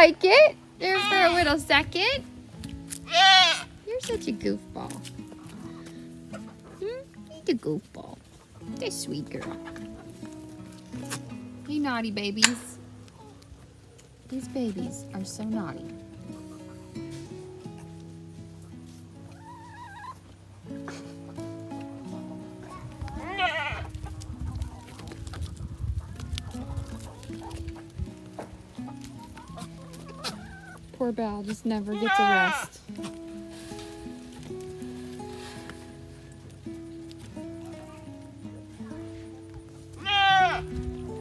like it. There for a little second. You're such a goofball. He's a goofball. You're a sweet girl. Hey, naughty babies. These babies are so naughty. Poor Belle just never gets a rest.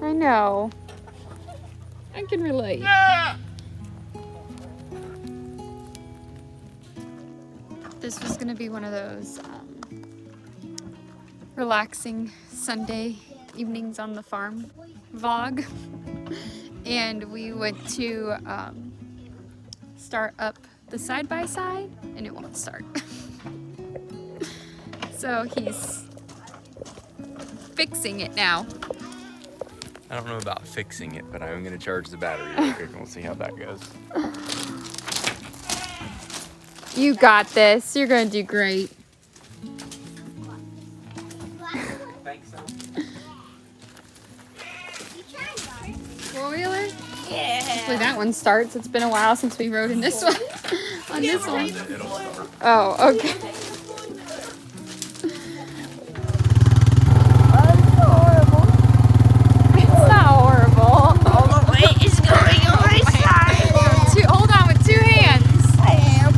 I know. I can relate. This was gonna be one of those relaxing Sunday evenings on the farm vlog. And we went to start up the side-by-side and it won't start. So he's fixing it now. I don't know about fixing it, but I'm gonna charge the battery real quick and we'll see how that goes. You got this. You're gonna do great. Four-wheeler? Yeah. Hopefully that one starts. It's been a while since we rode in this one. On this one. Oh, okay. It's not horrible. All the weight is going over his side. Hold on with two hands. I am.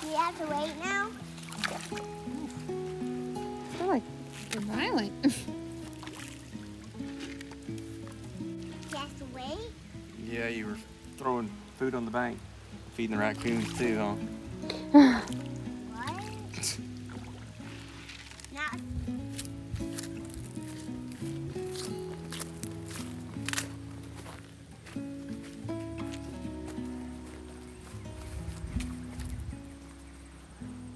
You have to wait now? I feel like you're violent. You have to wait? Yeah, you were throwing food on the bank. Feeding the raccoons too, huh? What? Not.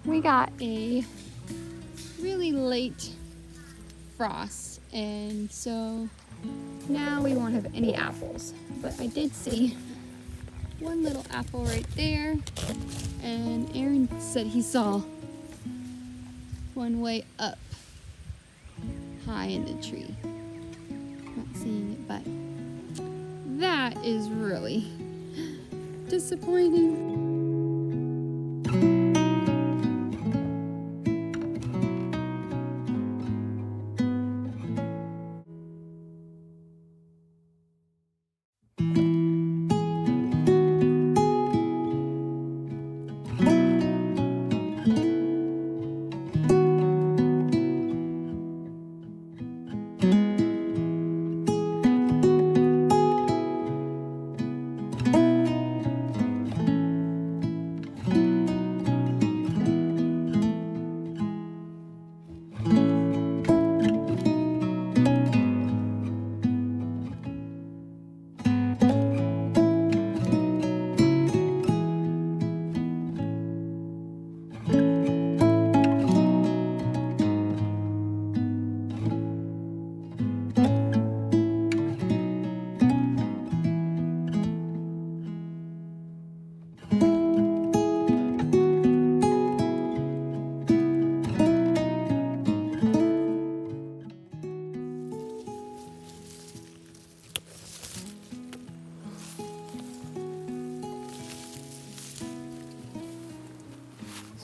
We got a really late frost, and so now we won't have any apples. But I did see one little apple right there, and Aaron said he saw one way up high in the tree. Not seeing it, but that is really disappointing.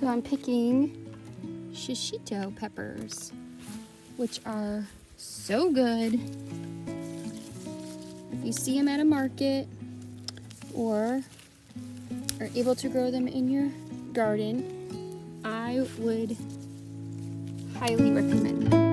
So I'm picking shishito peppers, which are so good. If you see them at a market or are able to grow them in your garden, I would highly recommend them.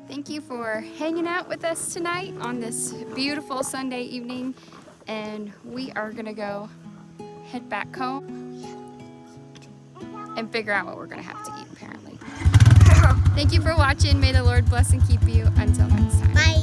Thank you for hanging out with us tonight on this beautiful Sunday evening, and we are gonna go head back home and figure out what we're gonna have to eat, apparently. Thank you for watching. May the Lord bless and keep you. Until next time. Bye.